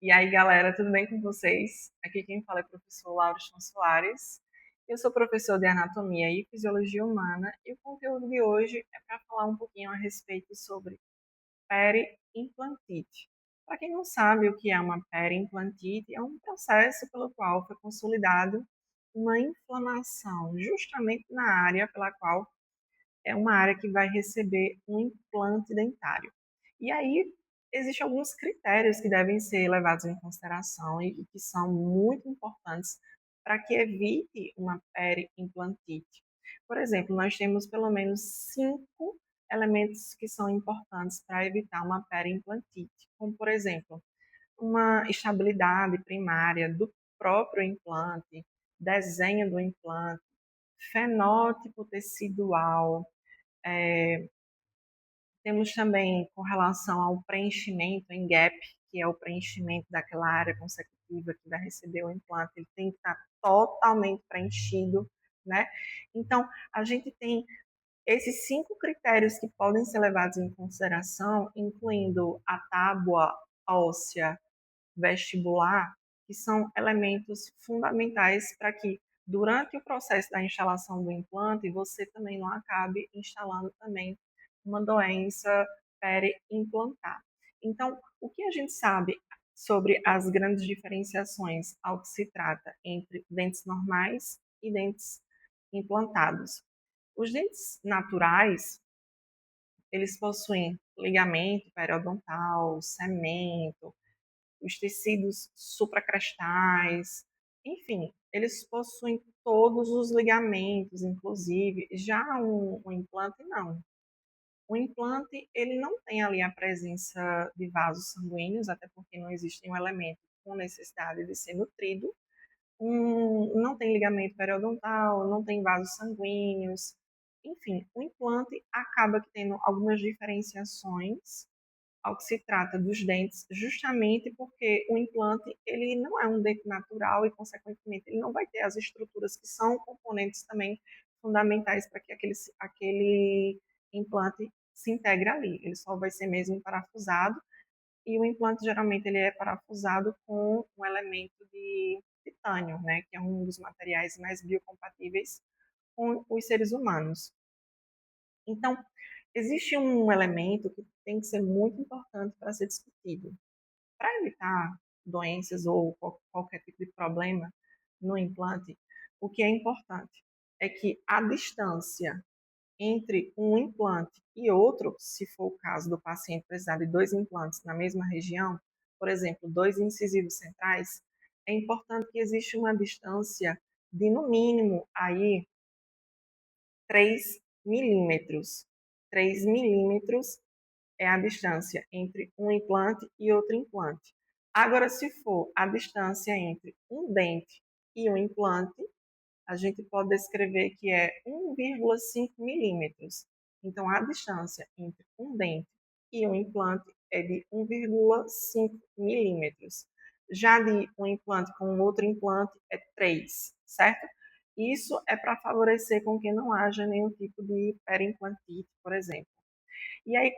E aí, galera, tudo bem com vocês? Aqui quem fala é o professor Lauriston Soares. Eu sou professor de Anatomia e Fisiologia Humana e o conteúdo de hoje é para falar um pouquinho a respeito sobre periimplantite. Para quem não sabe o que é uma periimplantite, é um processo pelo qual foi consolidado uma inflamação justamente na área pela qual é uma área que vai receber um implante dentário. E aí, existem alguns critérios que devem ser levados em consideração e que são muito importantes para que evite uma periimplantite. Por exemplo, nós temos pelo menos 5 elementos que são importantes para evitar uma periimplantite, como, por exemplo, uma estabilidade primária do próprio implante, desenho do implante, fenótipo tecidual, é, temos também com relação ao preenchimento em gap, que é o preenchimento daquela área consecutiva que vai receber o implante, ele tem que estar totalmente preenchido, né? Então, a gente tem esses 5 critérios que podem ser levados em consideração, incluindo a tábua óssea vestibular, que são elementos fundamentais para que, durante o processo da instalação do implante, você também não acabe instalando também uma doença periimplantar. Então, o que a gente sabe sobre as grandes diferenciações ao que se trata entre dentes normais e dentes implantados? Os dentes naturais, eles possuem ligamento periodontal, cemento, os tecidos supracrestais, enfim, eles possuem todos os ligamentos, inclusive. Já um implante, não. O implante, ele não tem ali a presença de vasos sanguíneos, até porque não existe um elemento com necessidade de ser nutrido. Não tem ligamento periodontal, não tem vasos sanguíneos. Enfim, o implante acaba que tendo algumas diferenciações ao que se trata dos dentes, justamente porque o implante ele não é um dente natural e, consequentemente, ele não vai ter as estruturas que são componentes também fundamentais para que aquele implante se integre ali. Ele só vai ser mesmo parafusado e o implante geralmente ele é parafusado com um elemento de titânio, né, que é um dos materiais mais biocompatíveis com os seres humanos. Então, existe um elemento que tem que ser muito importante para ser discutido. Para evitar doenças ou qualquer tipo de problema no implante, o que é importante é que a distância entre um implante e outro, se for o caso do paciente precisar de 2 implantes na mesma região, por exemplo, 2 incisivos centrais, é importante que exista uma distância de, no mínimo, aí 3 milímetros. 3 milímetros é a distância entre um implante e outro implante. Agora, se for a distância entre um dente e um implante, a gente pode descrever que é 1,5 milímetros. Então, a distância entre um dente e um implante é de 1,5 milímetros. Já de um implante com outro implante é 3, certo? Isso é para favorecer com que não haja nenhum tipo de periimplantite, por exemplo. E aí,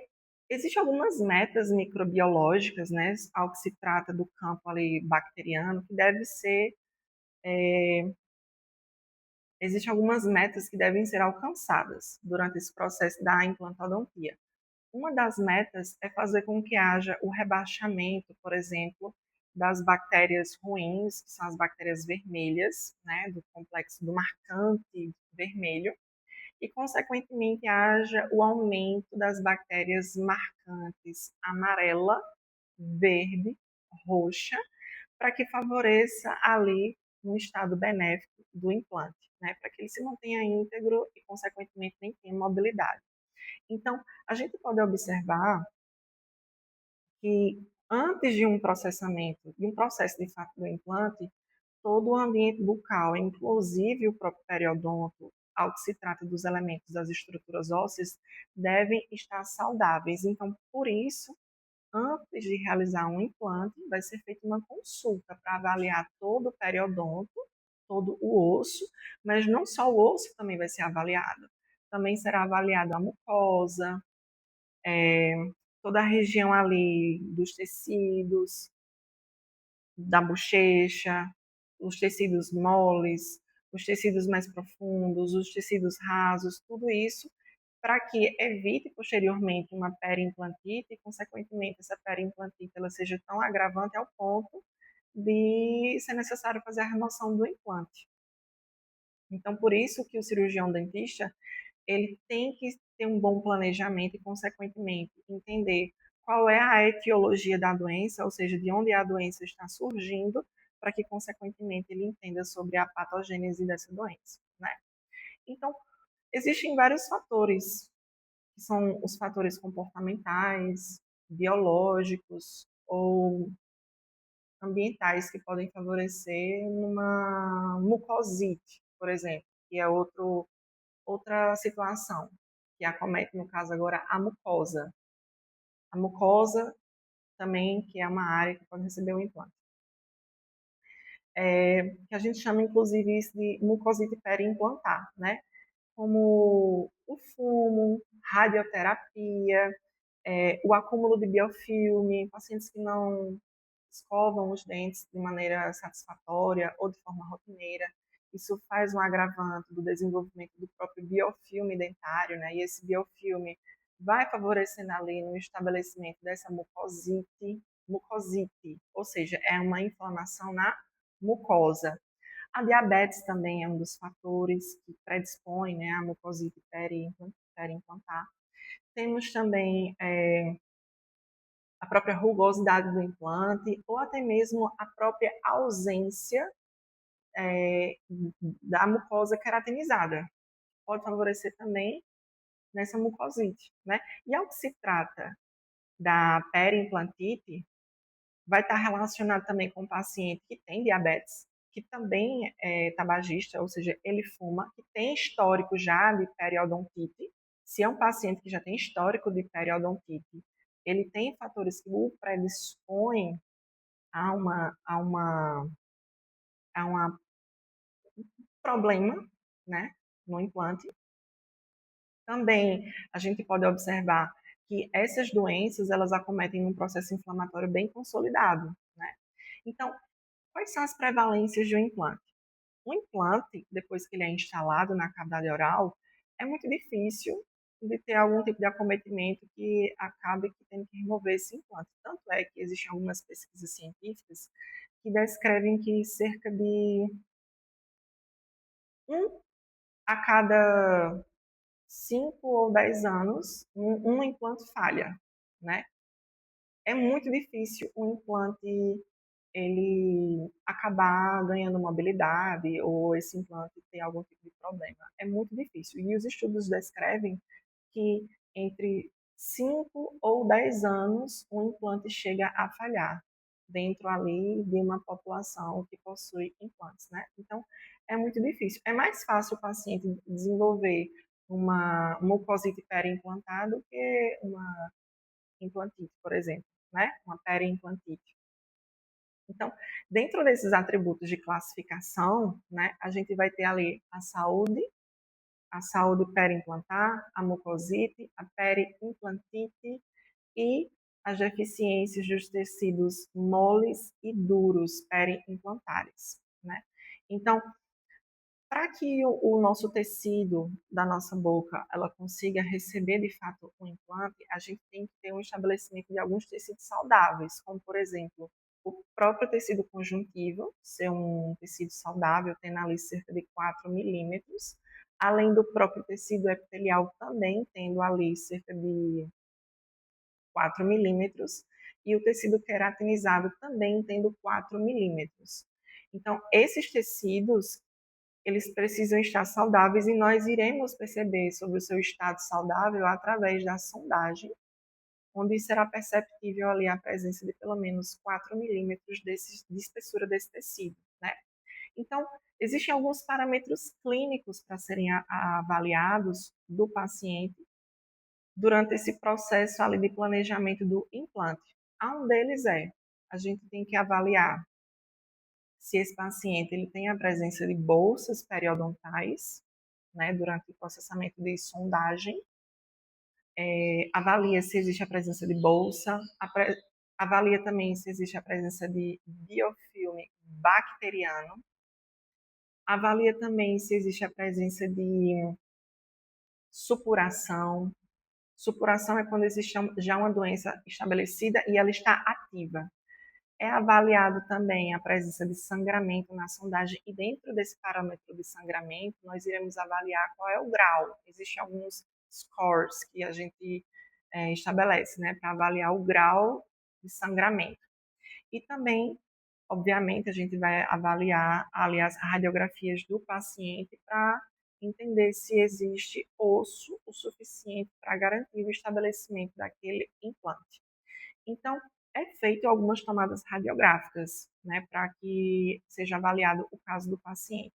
existem algumas metas microbiológicas, né, ao que se trata do campo ali bacteriano, que deve ser, existem algumas metas que devem ser alcançadas durante esse processo da implantodontia. Uma das metas é fazer com que haja o rebaixamento, por exemplo, das bactérias ruins, que são as bactérias vermelhas, né, do complexo do marcante vermelho, e, consequentemente, haja o aumento das bactérias marcantes amarela, verde, roxa, para que favoreça ali um estado benéfico do implante, né, para que ele se mantenha íntegro e, consequentemente, nem tenha mobilidade. Então, a gente pode observar que antes de um processamento, de um processo de fato do implante, todo o ambiente bucal, inclusive o próprio periodonto, ao que se trata dos elementos das estruturas ósseas, devem estar saudáveis. Então, por isso, antes de realizar um implante, vai ser feita uma consulta para avaliar todo o periodonto, todo o osso, mas não só o osso também vai ser avaliado. Também será avaliada a mucosa, é, toda a região ali dos tecidos, da bochecha, os tecidos moles, os tecidos mais profundos, os tecidos rasos, tudo isso para que evite posteriormente uma periimplantite e, consequentemente, essa periimplantite ela seja tão agravante ao ponto de ser necessário fazer a remoção do implante. Então, por isso que o cirurgião dentista ele tem que ter um bom planejamento e, consequentemente, entender qual é a etiologia da doença, ou seja, de onde a doença está surgindo, para que, consequentemente, ele entenda sobre a patogênese dessa doença, né? Então, existem vários fatores, que são os fatores comportamentais, biológicos ou ambientais que podem favorecer numa mucosite, por exemplo, que é outra situação que acomete, no caso agora, a mucosa. A mucosa também, que é uma área que pode receber o implante. Que a gente chama, inclusive, isso de mucosite periimplantar, né? Como o fumo, radioterapia, o acúmulo de biofilme, pacientes que não escovam os dentes de maneira satisfatória ou de forma rotineira. Isso faz um agravante do desenvolvimento do próprio biofilme dentário, né? E esse biofilme vai favorecendo ali no estabelecimento dessa mucosite, ou seja, é uma inflamação na mucosa. A diabetes também é um dos fatores que predispõe, né, a mucosite periimplantar. Temos também a própria rugosidade do implante ou até mesmo a própria ausência é, da mucosa queratinizada. Pode favorecer também nessa mucosite, né? E ao que se trata da periimplantite, vai estar relacionado também com o paciente que tem diabetes, que também é tabagista, ou seja, ele fuma, que tem histórico já de periodontite. Se é um paciente que já tem histórico de periodontite, ele tem fatores que o predispõem a uma problema, né, no implante. Também a gente pode observar que essas doenças elas acometem um processo inflamatório bem consolidado, né? Então, quais são as prevalências de um implante? Um implante, depois que ele é instalado na cavidade oral, é muito difícil de ter algum tipo de acometimento que acabe que tendo que remover esse implante. Tanto é que existem algumas pesquisas científicas que descrevem que cerca de um a cada 5 ou 10 anos, um implante falha, né? É muito difícil um implante ele acabar ganhando mobilidade ou esse implante ter algum tipo de problema. É muito difícil. E os estudos descrevem que entre 5 ou 10 anos um implante chega a falhar dentro ali de uma população que possui implantes, né? Então, é muito difícil. É mais fácil o paciente desenvolver uma mucosite periimplantada do que uma implantite, por exemplo, né? Uma periimplantite. Então, dentro desses atributos de classificação, né, a gente vai ter ali a saúde periimplantar, a mucosite, a periimplantite e as deficiências dos tecidos moles e duros periimplantares, né? Então, para que o nosso tecido da nossa boca ela consiga receber de fato um implante, a gente tem que ter um estabelecimento de alguns tecidos saudáveis, como por exemplo o próprio tecido conjuntivo, ser um tecido saudável, tendo ali cerca de 4 milímetros, além do próprio tecido epitelial também tendo ali cerca de 4 milímetros, e o tecido queratinizado também tendo 4 milímetros. Então, esses tecidos eles precisam estar saudáveis e nós iremos perceber sobre o seu estado saudável através da sondagem, onde será perceptível ali a presença de pelo menos 4 milímetros de espessura desse tecido, né? Então, existem alguns parâmetros clínicos para serem avaliados do paciente durante esse processo ali de planejamento do implante. Um deles a gente tem que avaliar se esse paciente ele tem a presença de bolsas periodontais, né, durante o processamento de sondagem, avalia se existe a presença de bolsa, avalia também se existe a presença de biofilme microbiome bacteriano, avalia também se existe a presença de supuração. Supuração é quando existe já uma doença estabelecida e ela está ativa. É avaliado também a presença de sangramento na sondagem e dentro desse parâmetro de sangramento nós iremos avaliar qual é o grau. Existem alguns scores que a gente estabelece, né, para avaliar o grau de sangramento. E também, obviamente, a gente vai avaliar ali as radiografias do paciente para entender se existe osso o suficiente para garantir o estabelecimento daquele implante. Então, é feito algumas tomadas radiográficas, né, para que seja avaliado o caso do paciente.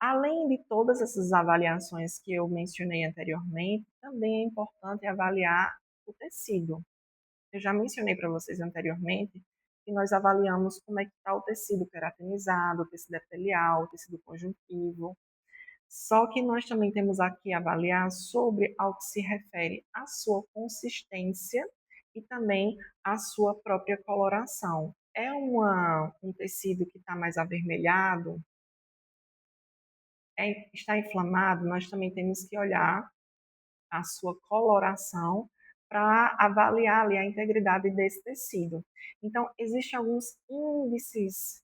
Além de todas essas avaliações que eu mencionei anteriormente, também é importante avaliar o tecido. Eu já mencionei para vocês anteriormente que nós avaliamos como é que está o tecido queratinizado, o tecido epitelial, o tecido conjuntivo. Só que nós também temos aqui a avaliar sobre ao que se refere à sua consistência e também à sua própria coloração. É um tecido que está mais avermelhado, está inflamado, nós também temos que olhar a sua coloração para avaliar ali a integridade desse tecido. Então, existem alguns índices,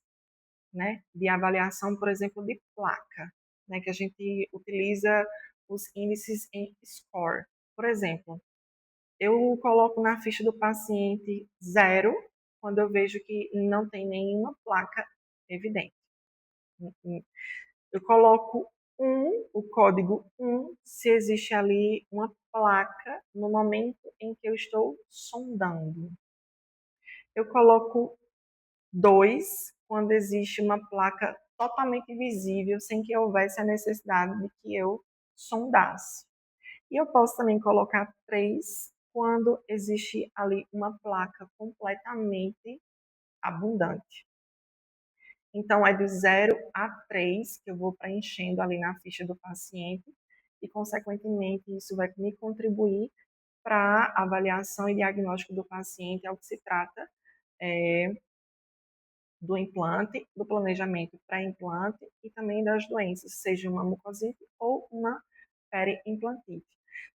né, de avaliação, por exemplo, de placa, né, que a gente utiliza os índices em score. Por exemplo, eu coloco na ficha do paciente 0 quando eu vejo que não tem nenhuma placa evidente. Eu coloco o código 1, se existe ali uma placa no momento em que eu estou sondando. Eu coloco 2, quando existe uma placa totalmente visível, sem que houvesse a necessidade de que eu sondasse. E eu posso também colocar 3, quando existe ali uma placa completamente abundante. Então, é de 0 a 3 que eu vou preenchendo ali na ficha do paciente e, consequentemente, isso vai me contribuir para a avaliação e diagnóstico do paciente ao que se trata do implante, do planejamento pré-implante e também das doenças, seja uma mucosite ou uma periimplantite.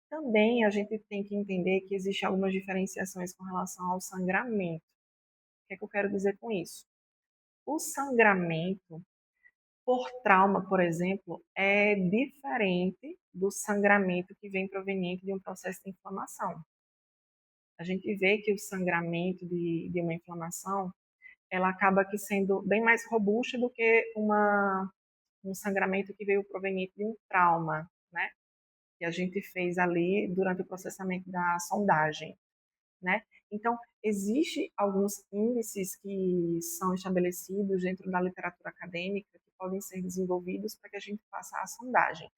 Também a gente tem que entender que existem algumas diferenciações com relação ao sangramento. O que é que eu quero dizer com isso? O sangramento por trauma, por exemplo, é diferente do sangramento que vem proveniente de um processo de inflamação. A gente vê que o sangramento de uma inflamação, ela acaba aqui sendo bem mais robusta do que um sangramento que veio proveniente de um trauma, né? Que a gente fez ali durante o processamento da sondagem, né? Então, existe alguns índices que são estabelecidos dentro da literatura acadêmica que podem ser desenvolvidos para que a gente faça a sondagem.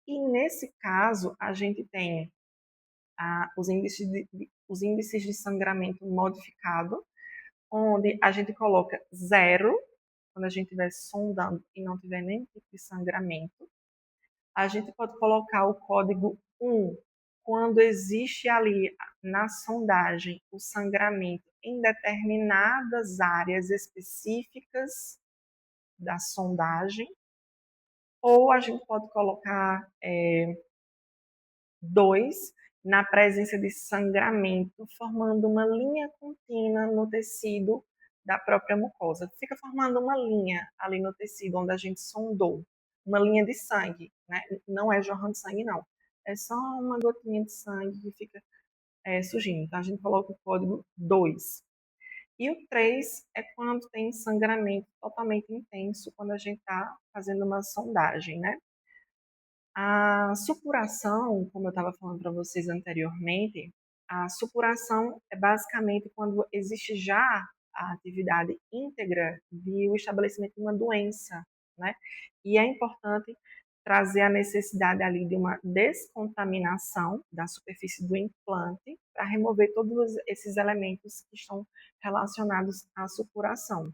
E nesse caso, a gente tem os índices de sangramento modificado, onde a gente coloca 0, quando a gente estiver sondando e não tiver nenhum tipo de sangramento. A gente pode colocar o código 1 quando existe ali na sondagem o sangramento em determinadas áreas específicas da sondagem, ou a gente pode colocar 2 na presença de sangramento, formando uma linha contínua no tecido da própria mucosa. Fica formando uma linha ali no tecido onde a gente sondou, uma linha de sangue, né? Não é jorrando sangue, não. É só uma gotinha de sangue que fica surgindo. Então, a gente coloca o código 2. E o 3 é quando tem sangramento totalmente intenso, quando a gente está fazendo uma sondagem, né? A supuração, como eu estava falando para vocês anteriormente, a supuração é basicamente quando existe já a atividade íntegra de o estabelecimento de uma doença, né? E é importante trazer a necessidade ali de uma descontaminação da superfície do implante para remover todos esses elementos que estão relacionados à supuração.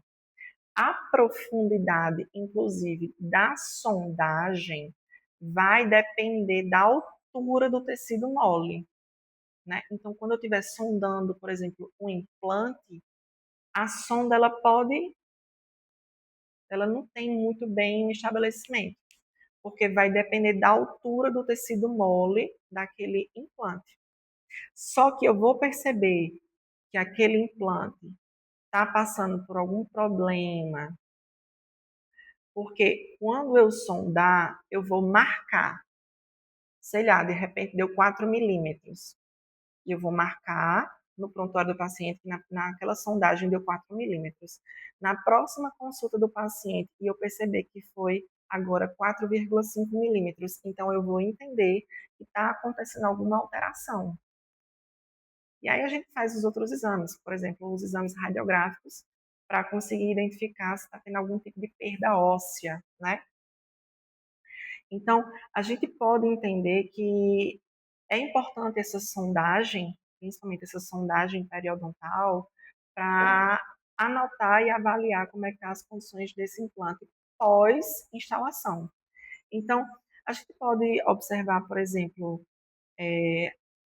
A profundidade, inclusive, da sondagem vai depender da altura do tecido mole, né? Então, quando eu estiver sondando, por exemplo, um implante, a sonda ela pode ela não tem muito bem estabelecimento, porque vai depender da altura do tecido mole daquele implante. Só que eu vou perceber que aquele implante está passando por algum problema, porque quando eu sondar, eu vou marcar, sei lá, de repente deu 4 milímetros. E eu vou marcar no prontuário do paciente que naquela sondagem deu 4 milímetros. Na próxima consulta do paciente, e eu perceber que foi agora 4,5 milímetros, então eu vou entender que está acontecendo alguma alteração. E aí a gente faz os outros exames, por exemplo, os exames radiográficos, para conseguir identificar se está tendo algum tipo de perda óssea, né? Então, a gente pode entender que é importante essa sondagem, principalmente essa sondagem periodontal, para anotar e avaliar como é que estão as condições desse implante pós-instalação. Então, a gente pode observar, por exemplo,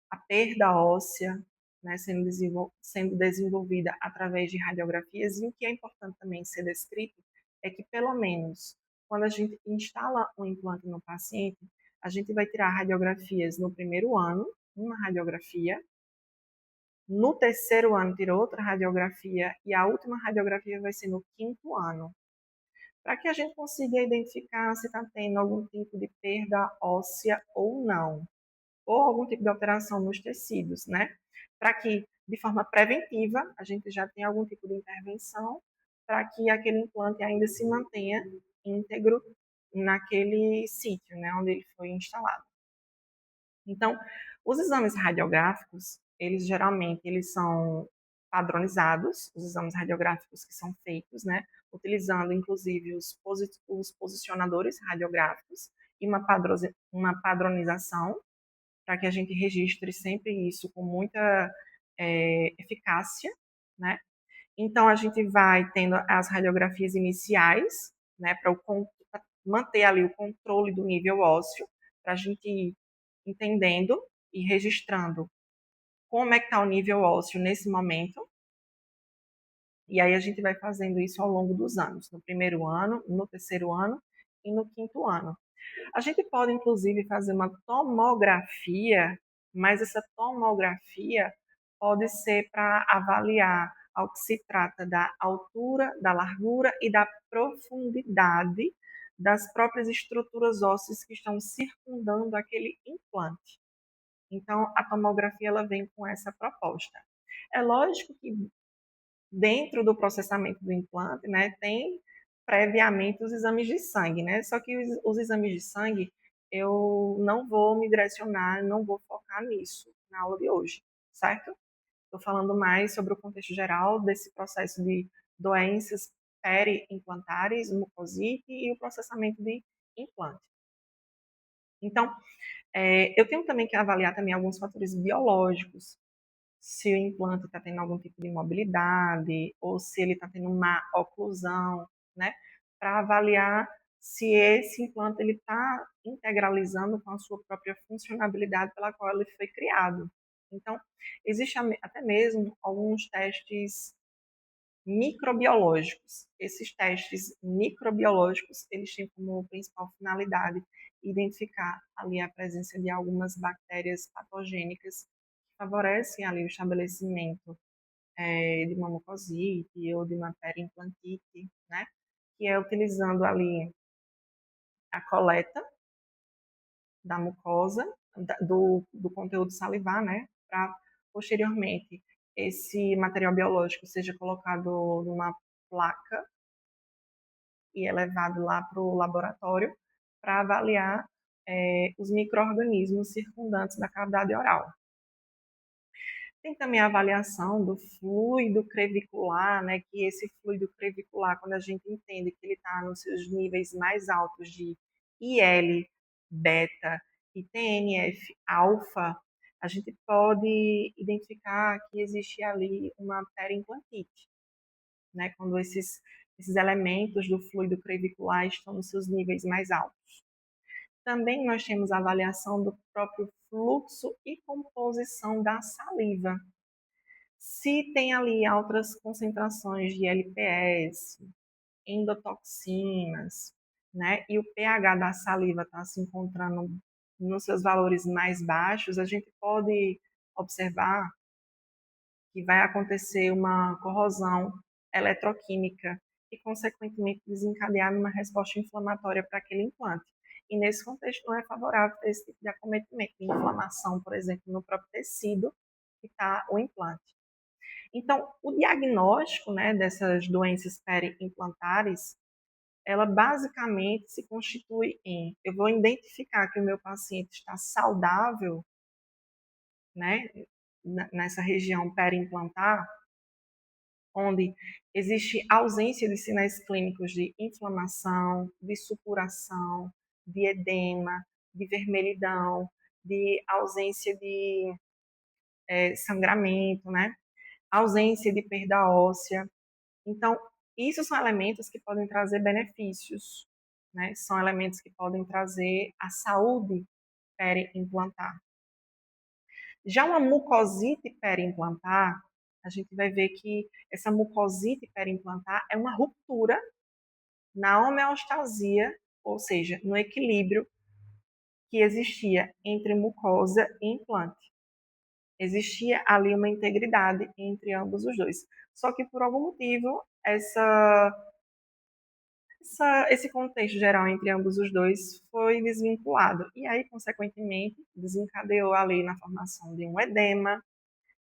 a perda óssea, né, sendo desenvolvida através de radiografias, e o que é importante também ser descrito é que, pelo menos, quando a gente instala um implante no paciente, a gente vai tirar radiografias no primeiro ano, uma radiografia, no terceiro ano tira outra radiografia e a última radiografia vai ser no quinto ano, para que a gente consiga identificar se está tendo algum tipo de perda óssea ou não, ou algum tipo de alteração nos tecidos, né? Para que, de forma preventiva, a gente já tenha algum tipo de intervenção para que aquele implante ainda se mantenha íntegro naquele sítio, né, onde ele foi instalado. Então, os exames radiográficos, eles geralmente eles são padronizados, os exames radiográficos que são feitos, né, utilizando inclusive os posicionadores radiográficos e uma padronização para que a gente registre sempre isso com muita eficácia, né? Então, a gente vai tendo as radiografias iniciais, né, para manter ali o controle do nível ósseo, para a gente ir entendendo e registrando como é que está o nível ósseo nesse momento. E aí a gente vai fazendo isso ao longo dos anos, no primeiro ano, no terceiro ano e no quinto ano. A gente pode, inclusive, fazer uma tomografia, mas essa tomografia pode ser para avaliar ao que se trata da altura, da largura e da profundidade das próprias estruturas ósseas que estão circundando aquele implante. Então, a tomografia ela vem com essa proposta. É lógico que dentro do processamento do implante, né, tem previamente os exames de sangue, né? Só que os exames de sangue eu não vou me direcionar, não vou focar nisso na aula de hoje, certo? Estou falando mais sobre o contexto geral desse processo de doenças peri-implantares, mucosite e o processamento de implante. Então, eu tenho também que avaliar também alguns fatores biológicos, se o implante está tendo algum tipo de mobilidade ou se ele está tendo má oclusão, né? Para avaliar se esse implante ele está integralizando com a sua própria funcionalidade pela qual ele foi criado. Então, existe até mesmo alguns testes microbiológicos. Esses testes microbiológicos, eles têm como principal finalidade identificar ali a presença de algumas bactérias patogênicas que favorecem ali o estabelecimento de uma mucosite ou de uma periimplantite, né? Que é utilizando ali a coleta da mucosa, do conteúdo salivar, né? Para posteriormente esse material biológico seja colocado numa placa e é levado lá para o laboratório para avaliar os micro-organismos circundantes da cavidade oral. Tem também a avaliação do fluido crevicular, né, que esse fluido crevicular, quando a gente entende que ele está nos seus níveis mais altos de IL, beta e TNF-alfa, a gente pode identificar que existe ali uma periimplantite, né, quando esses elementos do fluido crevicular estão nos seus níveis mais altos. Também nós temos a avaliação do próprio fluxo e composição da saliva. Se tem ali altas concentrações de LPS, endotoxinas, né, e o pH da saliva está se encontrando nos seus valores mais baixos, a gente pode observar que vai acontecer uma corrosão eletroquímica e, consequentemente, desencadear uma resposta inflamatória para aquele implante. E, nesse contexto, não é favorável ter esse tipo de acometimento, de inflamação, por exemplo, no próprio tecido que está o implante. Então, o diagnóstico, né, dessas doenças periimplantares, ela basicamente se constitui em: eu vou identificar que o meu paciente está saudável, né, nessa região periimplantar, onde existe ausência de sinais clínicos de inflamação, de supuração, de edema, de vermelhidão, de ausência de sangramento, né? Ausência de perda óssea. Então, isso são elementos que podem trazer benefícios, né? São elementos que podem trazer a saúde periimplantar. Já uma mucosite periimplantar, a gente vai ver que essa mucosite periimplantar é uma ruptura na homeostasia, ou seja, no equilíbrio que existia entre mucosa e implante. Existia ali uma integridade entre ambos os dois. Só que por algum motivo, esse contexto geral entre ambos os dois foi desvinculado. E aí, consequentemente, desencadeou ali na formação de um edema,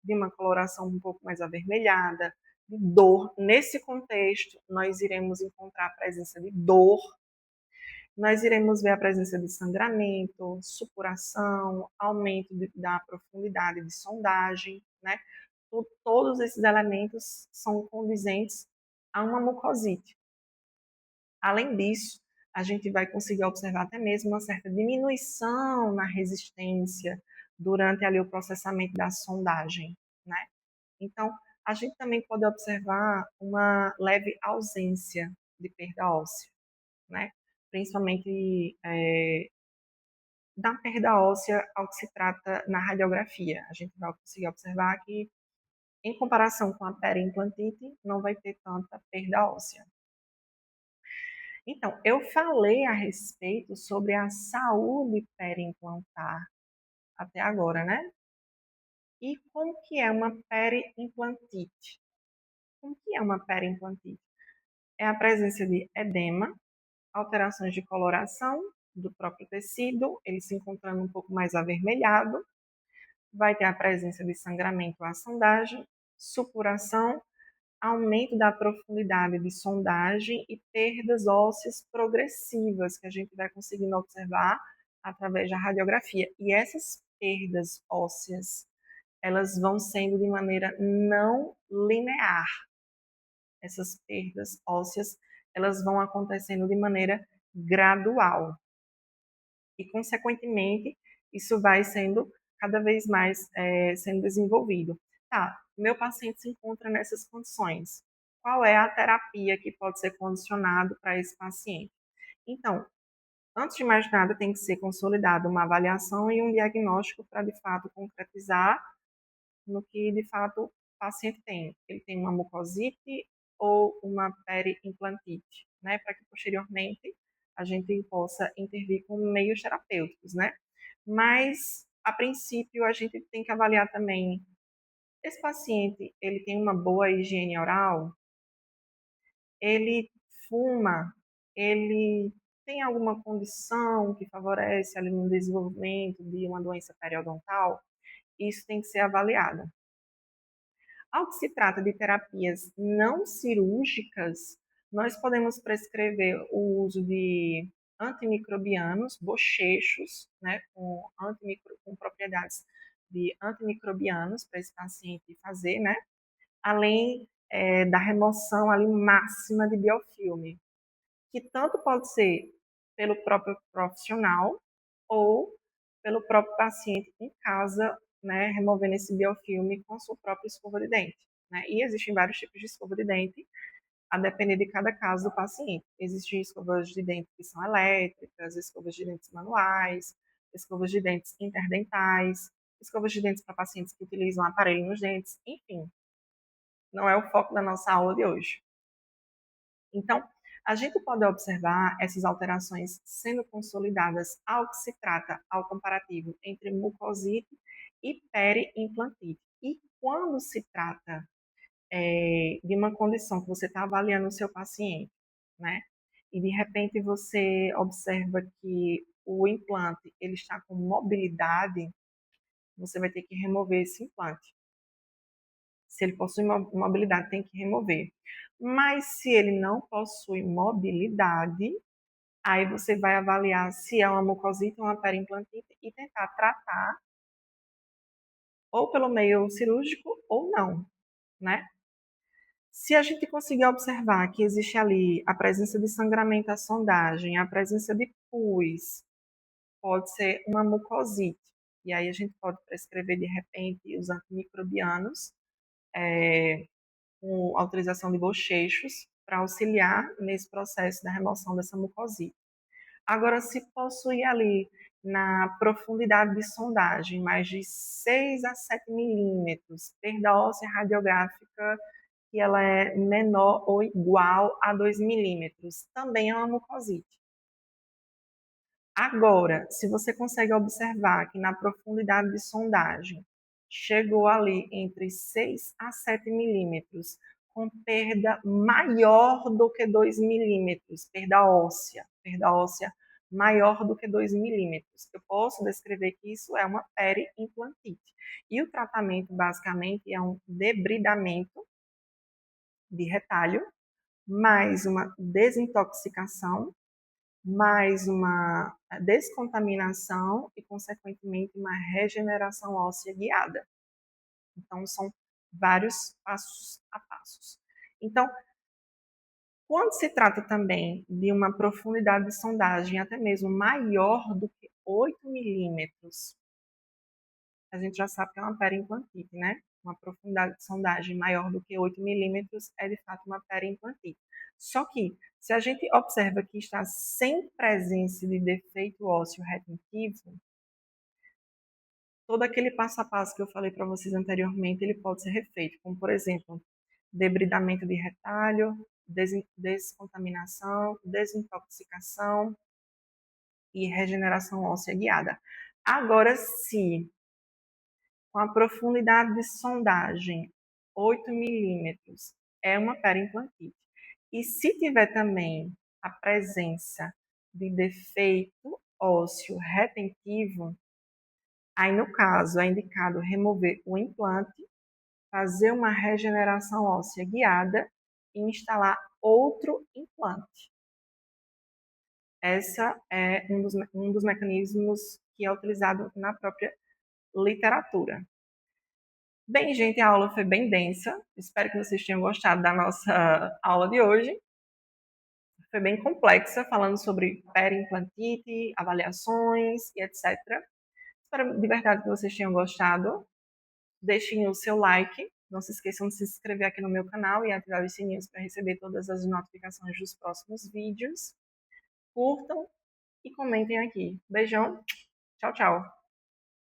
de uma coloração um pouco mais avermelhada, de dor. Nesse contexto, nós iremos encontrar a presença de dor, nós iremos ver a presença de sangramento, supuração, aumento da profundidade de sondagem, né? Todos esses elementos são condizentes a uma mucosite. Além disso, a gente vai conseguir observar até mesmo uma certa diminuição na resistência durante ali o processamento da sondagem, né? Então, a gente também pode observar uma leve ausência de perda óssea, né? Principalmente da perda óssea ao que se trata na radiografia. A gente vai conseguir observar que, em comparação com a periimplantite, não vai ter tanta perda óssea. Então, eu falei a respeito sobre a saúde periimplantar até agora, né? E como que é uma periimplantite? Como que é uma periimplantite? É a presença de edema, alterações de coloração do próprio tecido, ele se encontrando um pouco mais avermelhado, vai ter a presença de sangramento à sondagem, supuração, aumento da profundidade de sondagem e perdas ósseas progressivas, que a gente vai conseguindo observar através da radiografia. E essas perdas ósseas, elas vão sendo de maneira não linear. Essas perdas ósseas, elas vão acontecendo de maneira gradual. E, consequentemente, isso vai sendo cada vez mais sendo desenvolvido. Tá, meu paciente se encontra nessas condições. Qual é a terapia que pode ser condicionado para esse paciente? Então, antes de mais nada, tem que ser consolidada uma avaliação e um diagnóstico para, de fato, concretizar no que, de fato, o paciente tem. Ele tem uma mucosite ou uma periimplantite, né? Para que, posteriormente, a gente possa intervir com meios terapêuticos, né? Mas, a princípio, a gente tem que avaliar também: esse paciente, ele tem uma boa higiene oral? Ele fuma? Ele tem alguma condição que favorece ali no desenvolvimento de uma doença periodontal? Isso tem que ser avaliado. Ao que se trata de terapias não cirúrgicas, nós podemos prescrever o uso de antimicrobianos, bochechos, né, com propriedades de antimicrobianos para esse paciente fazer, né, além da remoção ali máxima de biofilme, que tanto pode ser pelo próprio profissional ou pelo próprio paciente em casa, né, removendo esse biofilme com a sua própria escova de dente, né? E existem vários tipos de escova de dente, a depender de cada caso do paciente. Existem escovas de dente que são elétricas, escovas de dentes manuais, escovas de dentes interdentais, escovas de dentes para pacientes que utilizam aparelho nos dentes, enfim. Não é o foco da nossa aula de hoje. Então, A gente pode observar essas alterações sendo consolidadas ao que se trata, ao comparativo entre mucosite e periimplantite. E quando se trata de uma condição que você está avaliando o seu paciente, né? E de repente você observa que o implante ele está com mobilidade, você vai ter que remover esse implante. Se ele possui mobilidade, tem que remover. Mas se ele não possui mobilidade, aí você vai avaliar se é uma mucosite ou uma periimplantite e tentar tratar ou pelo meio cirúrgico ou não, né? Se a gente conseguir observar que existe ali a presença de sangramento à sondagem, a presença de pus, pode ser uma mucosite. E aí a gente pode prescrever, de repente, os antimicrobianos, com autorização de bochechos, para auxiliar nesse processo da remoção dessa mucosite. Agora, se possui ali na profundidade de sondagem mais de 6 a 7 milímetros, perda óssea radiográfica que ela é menor ou igual a 2 milímetros, também é uma mucosite. Agora, se você consegue observar que na profundidade de sondagem chegou ali entre 6 a 7 milímetros, com perda maior do que 2 milímetros, perda óssea maior do que 2 milímetros, eu posso descrever que isso é uma periimplantite. E o tratamento, basicamente, é um debridamento de retalho, mais uma desintoxicação, mais uma descontaminação e, consequentemente, uma regeneração óssea guiada. Então, são vários passos a passos. Então, quando se trata também de uma profundidade de sondagem até mesmo maior do que 8 milímetros, a gente já sabe que é uma periimplantite, né? Uma profundidade de sondagem maior do que 8 milímetros é de fato uma periimplantite. Só que, se a gente observa que está sem presença de defeito ósseo retentivo, todo aquele passo a passo que eu falei para vocês anteriormente, ele pode ser refeito, como por exemplo, debridamento de retalho, descontaminação, desintoxicação e regeneração óssea guiada. Agora, se com a profundidade de sondagem 8 milímetros é uma periimplantite. E se tiver também a presença de defeito ósseo retentivo, aí no caso é indicado remover o implante, fazer uma regeneração óssea guiada e instalar outro implante. Essa é um dos mecanismos que é utilizado na própria literatura. Bem, gente, a aula foi bem densa. Espero que vocês tenham gostado da nossa aula de hoje. Foi bem complexa, falando sobre periimplantite, avaliações e etc. Espero de verdade que vocês tenham gostado. Deixem o seu like. Não se esqueçam de se inscrever aqui no meu canal e ativar os sininhos para receber todas as notificações dos próximos vídeos. Curtam e comentem aqui. Beijão. Tchau, tchau.